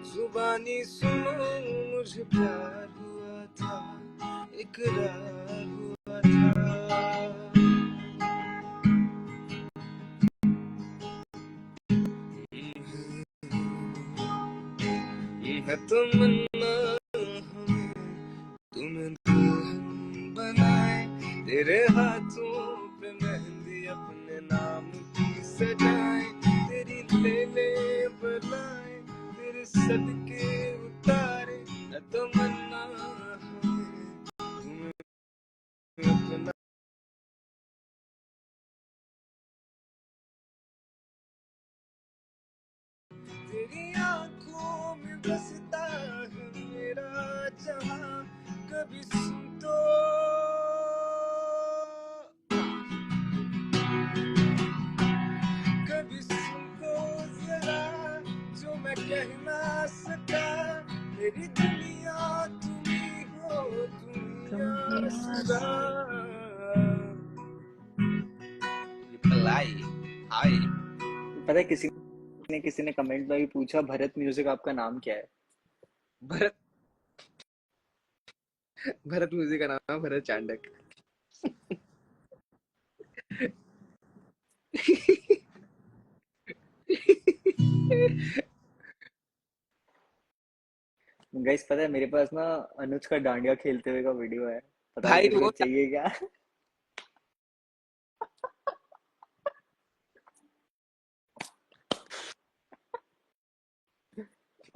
जुबानी सुनो मुझे प्यार हुआ था, इकरार हुआ था। है तमन्ना हमें तुम्हें दुल्हन बनाए, तेरे हाथों पे मेहंदी अपने नाम की सजाए, तेरी ले बुलाए, तेरे सदके उतारे। है तमन्ना हमें तुम्हें अपना। तेरी आंखों में बसता है मेरा जहां, कभी सुन तो कभी सुन तो जरा जो मैं कह ना सका, मेरी दुनिया तुम्ही हो, दुनिया सदा। रिप्लाई हाय। पता है किसी ने कमेंट में भी पूछा, भरत म्यूजिक आपका नाम क्या है? भरत भरत म्यूजिक का नाम है भरत चांडक। गाइस पता है मेरे पास ना अनुज का डांडिया खेलते हुए का वीडियो है, पता है भाई किसी को वो चाहिए क्या?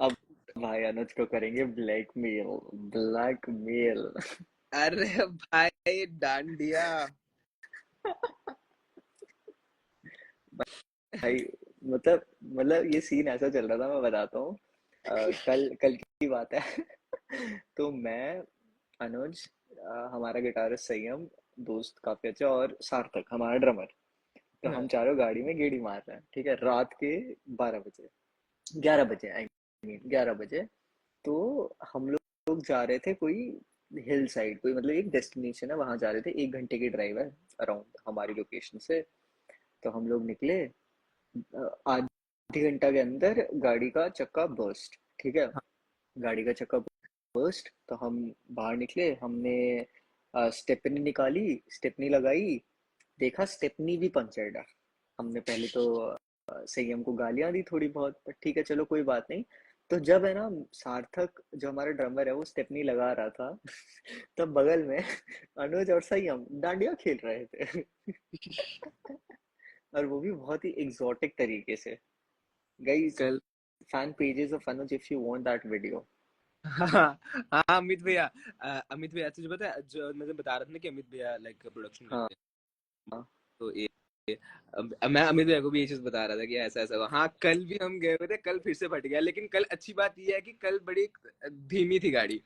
अब भाई अनुज को करेंगे ब्लैकमेल। ब्लैकमेल। अरे भाई डांडिया। भाई मतलब ये सीन ऐसा चल रहा था, मैं बताता हूँ। कल कल की बात है। तो मैं, अनुज, हमारा गिटारिस्ट संयम, दोस्त काफी अच्छा, और सार्थक हमारा ड्रमर। तो हम चारों गाड़ी में गेड़ी मार रहे हैं, ठीक है, रात के 12 बजे, 11 बजे, आई मीन 11 बजे। तो हम लोग जा रहे थे कोई हिल साइड, कोई मतलब एक डेस्टिनेशन है, वहां जा रहे थे। 1 घंटे की ड्राइव है अराउंड हमारी लोकेशन से। तो हम लोग निकले, आधे घंटा के अंदर गाड़ी का चक्का बर्स्ट, ठीक है, गाड़ी का चक्का बर्स्ट। तो हम बाहर निकले, हमने स्टेपनी निकाली, स्टेपनी लगाई, देखा स्टेपनी भी पंचर्ड है। हमने पहले तो संयम को गालियां दी थोड़ी बहुत, पर ठीक है चलो कोई बात नहीं। तो जब है ना, सार्थक जो हमारा ड्रमर है वो स्टेपनी लगा रहा था, तब बगल में अनुज और संयम डांडिया खेल रहे थे। और वो भी बहुत ही एग्जॉटिक तरीके से। गाइस, कल fan pages of Anuj if you want that video. हाँ हाँ अमित भैया। अमित भैया तुझे पता है जो मैं बता रहा था ना कि अमित भैया लाइक प्रोडक्शन हाँ करते हैं। तो ये मैं अमित भैया को भी ये चीज बता रहा था कि ऐसा ऐसा हुआ। हाँ कल भी हम गए हुए थे, कल फिर से फट गया, लेकिन कल अच्छी बात ये है कि कल बड़ी धीमी थी गाड़ी।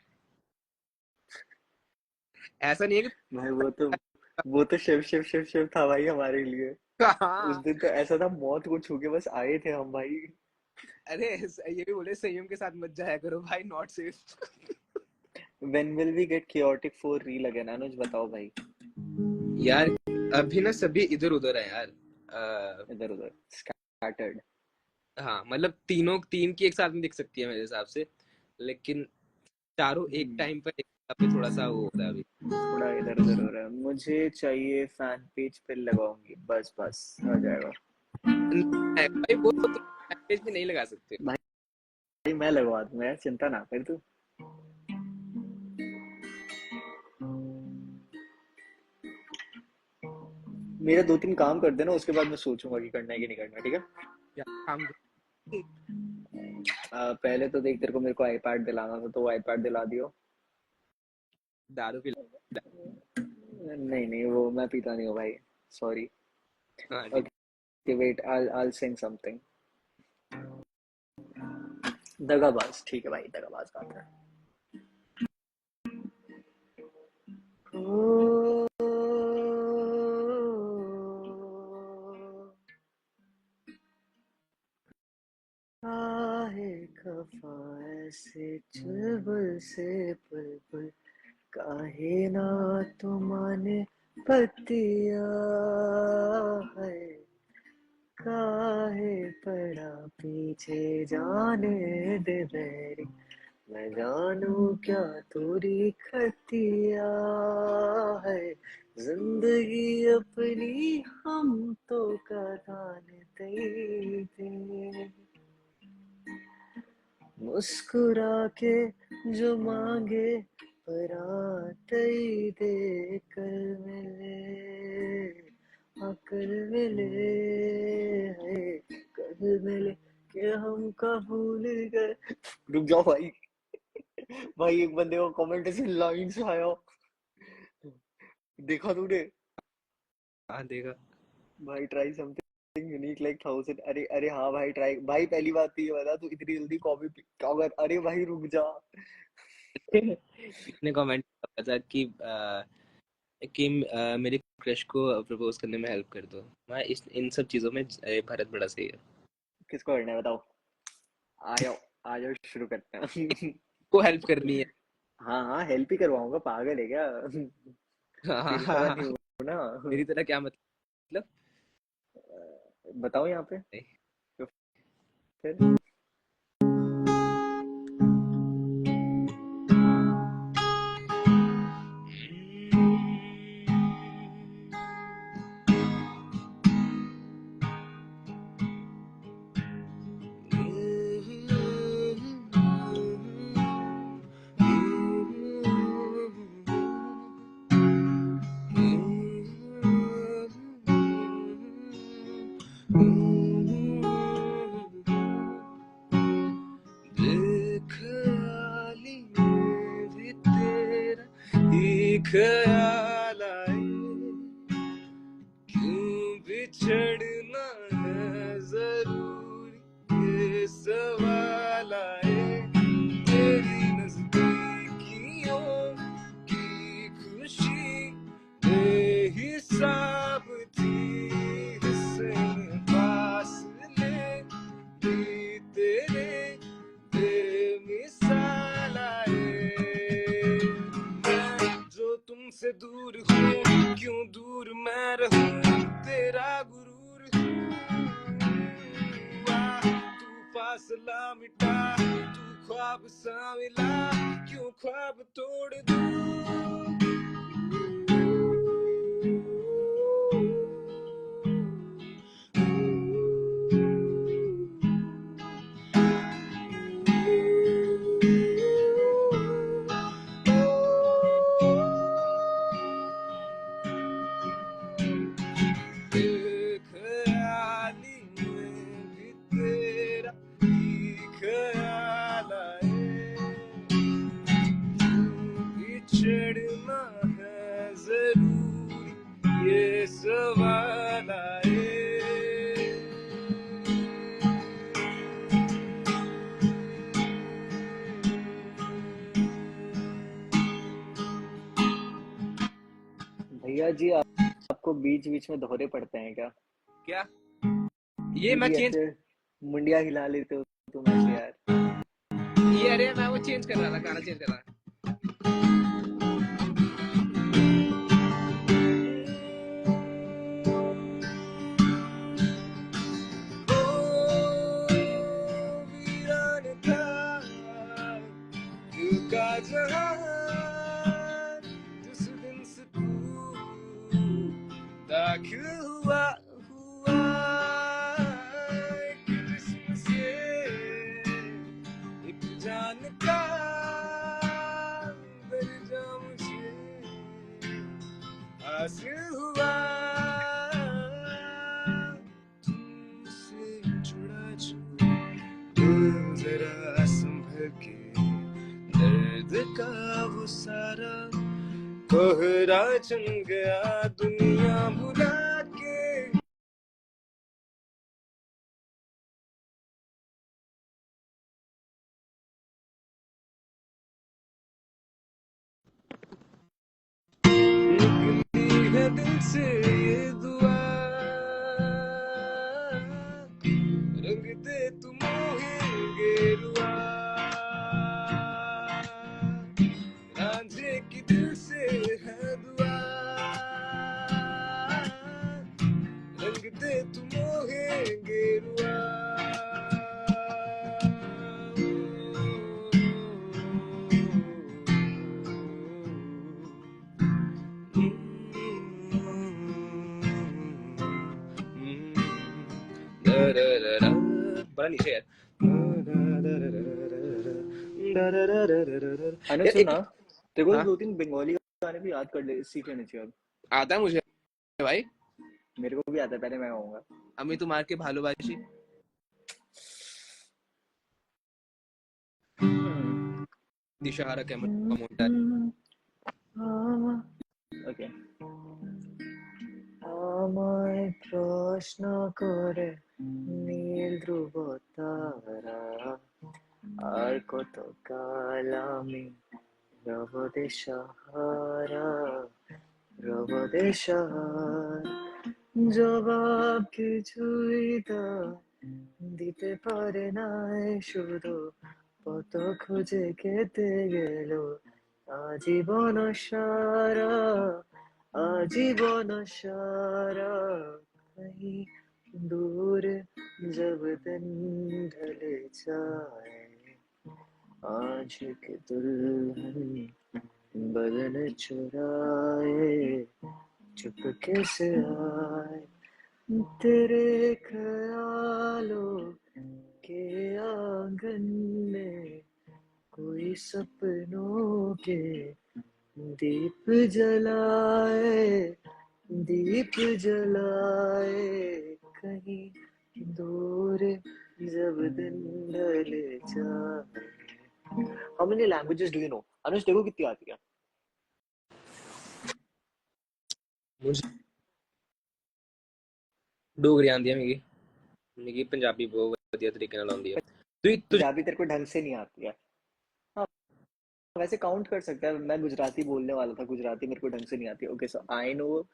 ऐसा नहीं है कि भाई वो तो शिव शिव शिव शिव था भाई हमारे लिए। उस हाँ। दिन तो ऐसा था, मौत को छू के बस आए थे हम भाई। अरे ये भी बोले संयम के साथ मत जाया करो भाई, not safe. When will we get chaotic for real again? अनुज बताओ भाई। यार अभी ना सभी इधर उधर है यार। इधर उधर scattered। हाँ मतलब तीन की एक साथ में दिख सकती है मेरे हिसाब से, लेकिन चारों एक टाइम पर एक जगह पे थोड़ा सा वो होता है अभी। थोड़ा इधर उधर हो रहा है। मुझे चाहिए फैन पेज पे लगाऊंगी, बस बस आ जाएगा। भाई वो तो पैकेज भी नहीं लगा सकते। भाई मैं लगवा दूंगा यार, चिंता ना कर तू। मेरा 2-3 काम कर देना, उसके बाद मैं सोचूंगा कि करना है कि नहीं करना, ठीक है। क्या काम? पहले तो देख, तेरे को मेरे को आईपैड दिलाना था तो वो आईपैड दिला दियो। दारू पी। नहीं नहीं, वो मैं पीता नहीं हूँ भाई, सॉरी। हाँ ठीक। Okay wait, I'll sing something। दगाबाज, ठीक है भाई, दगाबाज बात है। ओ, काहे खफा ऐसे चुलबुल से बुलबुल, काहे ना तुमने पतिया है, काहे पड़ा पीछे जाने दे बैरी, मैं जानू क्या तोरी खतिया है, जिंदगी अपनी हम तो कराने थे, मुस्कुरा के जो मांगे पराते दे, कल मिले हाँ कल मिले है, कल मिले के हम का भूल गए। रुक जाओ भाई, भाई एक बंदे को कमेंट ऐसे लाइन से आया, देखा तूने? हाँ देखा। भाई ट्राई समथिंग यूनिक लाइक 1000। अरे अरे हाँ भाई ट्राई भाई, पहली बात तो ये बता तू इतनी जल्दी कॉपी क्या कर, अरे भाई रुक जा। इसने कमेंट किया था कि मेरे क्रश को प्रपोज करने में हेल्प कर दो। मैं इस इन सब चीजों में भारत बड़ा सही है। किसको करना है बताओ, आ जाओ, आ जाओ शुरू करते हैं। को हेल्प करनी है। हाँ हाँ हेल्प ही करवाऊंगा, पागल है क्या? हाँ हाँ तेरी हाँ तरह हाँ। नहीं हूँ ना। मेरी तरह क्या मतलब? बताओ यहाँ पे नहीं। तो फिर। ख्याली में भी तेरा ही ख्याल आए, क्यों बिछड़ना है जरूरी ये सवाल आए, तेरी नजदीकियों की खुशी बेहिसाब थी, हुस्न फासले भी तेरे बेमिसाल आए, मैं जो तुमसे दूर हूँ क्यों दूर मैं रहूँ, तेरा गुरूर हूँ, तू फासला मिटा, तू ख्वाब सा मिला, क्यों ख्वाब तोड़ दूँ। ख्याली में भी तेरा ही ख्याल आए, बिछड़ना है जरूरी ये सवाल आए। भैया जी आपको बीच बीच में दोहरे पड़ते हैं क्या? क्या? ये जी मैं जी चेंज, ऐसे मुंडिया हिला लेते हो तुम ऐसे यार। ये अरे मैं वो चेंज कर रहा था, गाना चेंज कर रहा था। वीरान था दिल का जहां, जिस दिन सुकून दाखिल हुआ हुआ एक जिस्म से, एक जान का दर्जा मुझे हासिल हुआ, तुमसे जुड़ा जो दिल जरा संभल के, दर्द का वो सारा कोहरा चल गया दुनिया भुला के। निकली है दिल से ये दुआ, रंग दे तुम गेरुआ, रांझे की दिल से है दुआ, रंग दे तुम नीचे यार। अनुज यार सुन एक, ना, तेरे को हाँ दो तीन बंगाली गाने भी याद कर ले, सीख लेने चाहिए अब। आता है मुझे भाई। मेरे को भी आता है, पहले मैं गाऊंगा। अमी तुम्हार के भालोबाशी, दिशहारा कमोंटा। ওকে। আমায় প্রশ্ন করে নীল ধ্রুব তারা, আর কত কাল আমি রব দিশাহারা, রব দিশাহারা। জবাব কিছুই তা দিতে পারে নাই, শুধু পথ খুঁজে কেটে গেল আজীবন সারা, आजीवन सारा। कहीं दूर जब दिन ढल जाए, आज के दुल्हन बदन चुराए, चुपके से आए, तेरे ख्यालों के आंगन में कोई सपनों के दीप जलाए, दीप जलाए, कहीं दूर जब दिन ढल जाए। How many languages do you know? अनुज देखो कितनी आती है। मुझे डोगरी आंदी है मिगी, मिगी पंजाबी बहुत वधिया तरीके नाल आंदी है। तुझे पंजाबी तेरे को ढंग से नहीं आती है। हाँ, वैसे काउंट कर सकता है। मैं गुजराती बोलने वाला था, गुजराती मेरे को ढंग से नहीं आती। Okay, so I know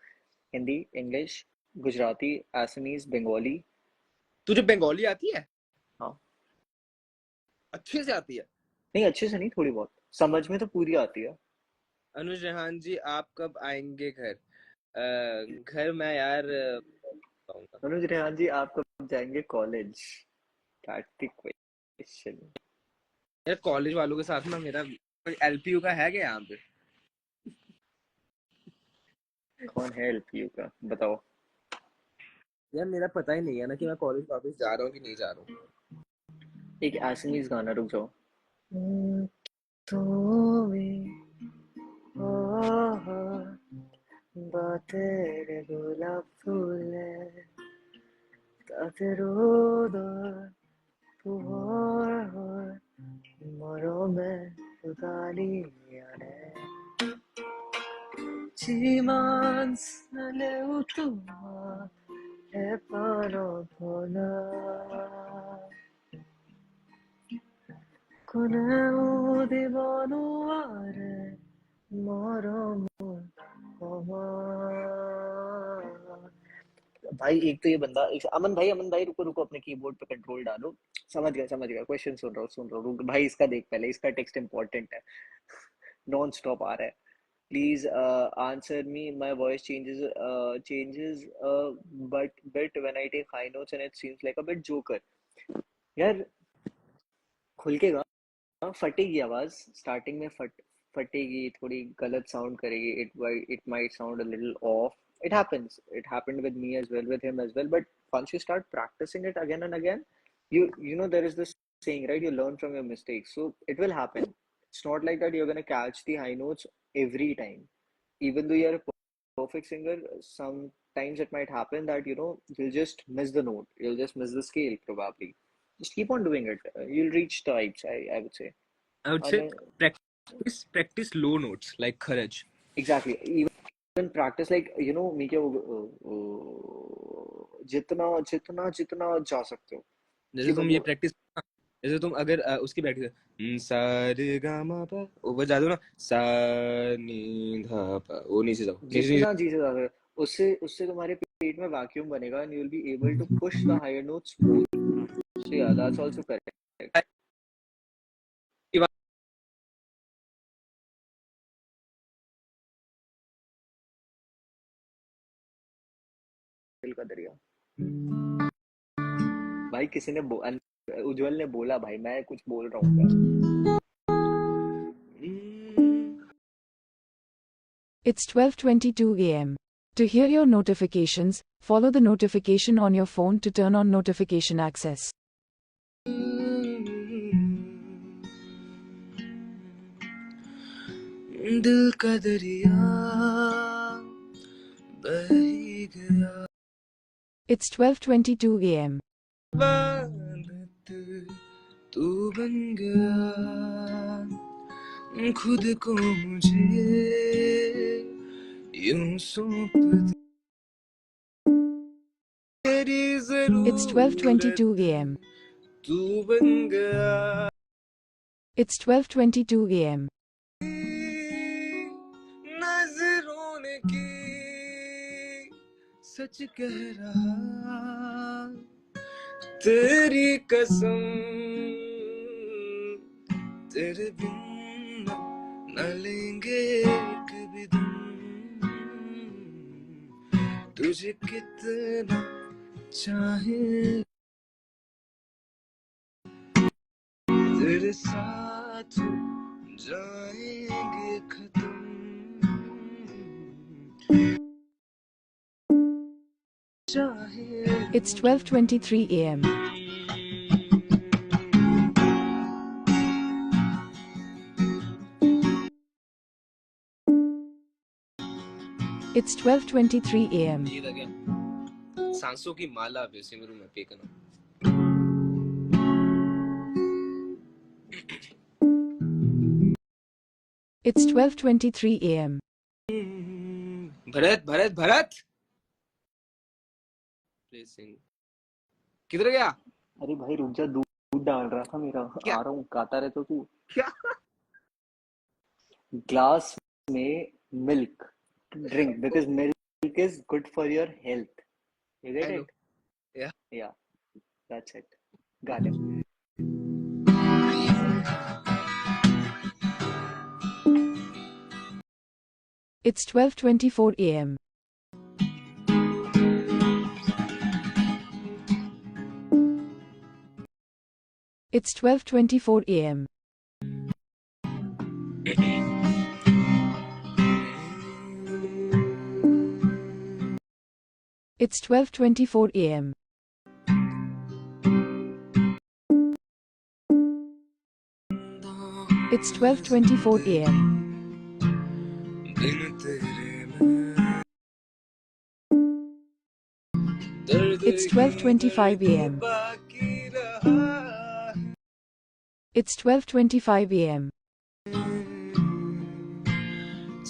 Hindi, English, Gujarati, Assamese, Bengali. तुझे बंगाली आती है? हाँ। अच्छे से आती है? नहीं, अच्छे से नहीं, थोड़ी बहुत समझ में तो पूरी आती है। अनुज रेहान जी आप कब आएंगे घर? घर मैं यार आऊंगा मनोज रेहान जी, आप कब जाएंगे कॉलेज? कार्तिक क्वेश्चन। यार। कॉलेज वालों के साथ ना मेरा एलपीयू का है क्या यहाँ पे? कौन है एलपीयू का, बताओ। यार मेरा पता ही नहीं है ना कि मैं कॉलेज वापस जा रहा हूँ कि नहीं जा रहा हूँ। एक एसएमएस गाना, रुक जाओ। तुम्हें बातें গোলাপ ফুলে, তাতে রোদ পোহর হয়, মরমে উদালি আনে, চিমানসলেও তোমার এ প্রাণপণা, কোনেও দিবনো আরে মরম আমার। भाई एक तो ये बंदा, अमन भाई रुको रुको, अपने कीबोर्ड पे कंट्रोल डालो। समझ गया क्वेश्चन, सुन रहा हूँ, रुक भाई, इसका देख, पहले इसका टेक्स्ट इंपॉर्टेंट है, नॉन स्टॉप आ रहा है। Please answer me, my voice changes but bit when I take high notes and it seems like a bit joker. यार खुल के गा, फटेगी आवाज स्टार्टिंग में, फटेगी, थोड़ी गलत साउंड करेगी, it might sound a little of. It happened with me as well, with him as well, but once you start practicing it again and again, you know, there is this saying, right? You learn from your mistakes, so it will happen. It's not like that you're going to catch the high notes every time. Even though you're a perfect singer, sometimes it might happen that, you know, you'll just miss the note, you'll just miss the scale probably. Just keep on doing it. You'll reach the heights, I would say. I would say And practice low notes like courage. exactly, even practice, like, you know, me क्या जितना जितना जितना जा सकते हो कि जैसे तुम ये मतलब। प्रैक्टिस, जैसे तुम अगर उसकी प्रैक्टिस सा रे गा मा पा ऊपर जा दो ना, सा नी धा पा, वो नीचे जाओ, नीचे नीचे। जितना जी से ज्यादा, उससे उससे तुम्हारे पेट में वैक्यूम बनेगा and you'll be able to push the higher notes more. So yeah, that's also correct. दिल का दरिया। भाई किसी ने उज्जवल ने बोला, भाई मैं कुछ बोल रहा हूँ क्या? It's 12:22 a.m. To hear your notifications, follow the notification on your phone to turn on notification access. दिल का दरिया बह ही गया It's 12:22 a.m. इबादत तू बन गया खुद को मुझे यूं सौंप दे तेरी It's 12:22 a.m. तू बन गया It's 12:22 a.m. नजरों ने की सच कह रहा तेरी कसम तेरे बिन न लेंगे एक भी दम तुझे कितना चाहे तेरे साथ जाएंगे खत्म चाहे It's 12:23 a.m. It's 12:23 a.m. ये लगे सांसों की माला पे सिमरू में पेकना It's 12:23 a.m. Bharat Bharat Bharat please sing किधर गया अरे भाई रुक जा, दूध डाल रहा था मेरा। क्या आ रहा हूँ, गाता रहे तो तू। क्या ग्लास में milk drink because milk is good for your health. You get I know it? yeah या, that's it. Got it. It's 12:24 a.m. It's 12:24 a.m. It's 12:24 a.m. It's 12:24 a.m. बिन तेरे मैं दर्द It's ही 12:25 दर्द a.m. बाकी रहा It's 12:25 a.m.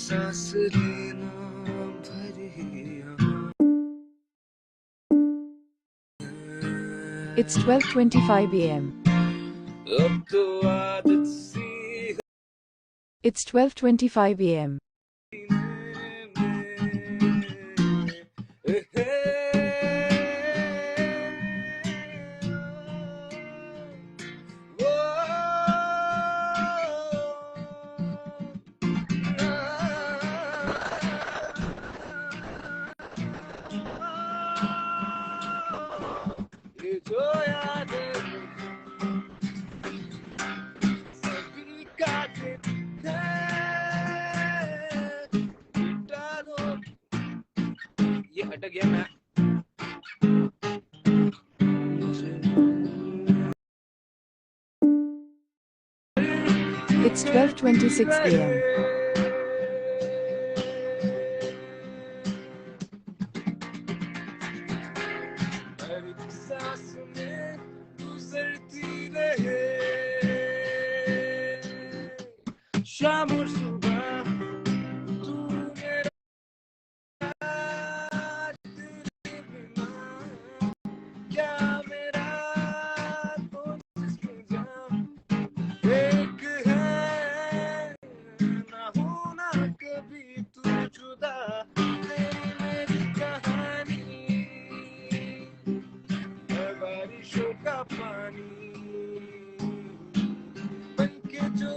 सांस लेना भरी It's 12:25 a.m. अब तो आदत सी It's 12:25 a.m. ये जो याद सभी का दिन है मिटा दो ये अटक गया मैं It's 12:26 a.m. हर एक सांस में गुजरती रहे शाम और सुबह तू मेरा तेरे बिना क्या मेरा कोई जाम एक है ना होना कभी तू जुदा तेरी मेरी कहानी है बारिशों का पानी बनके जो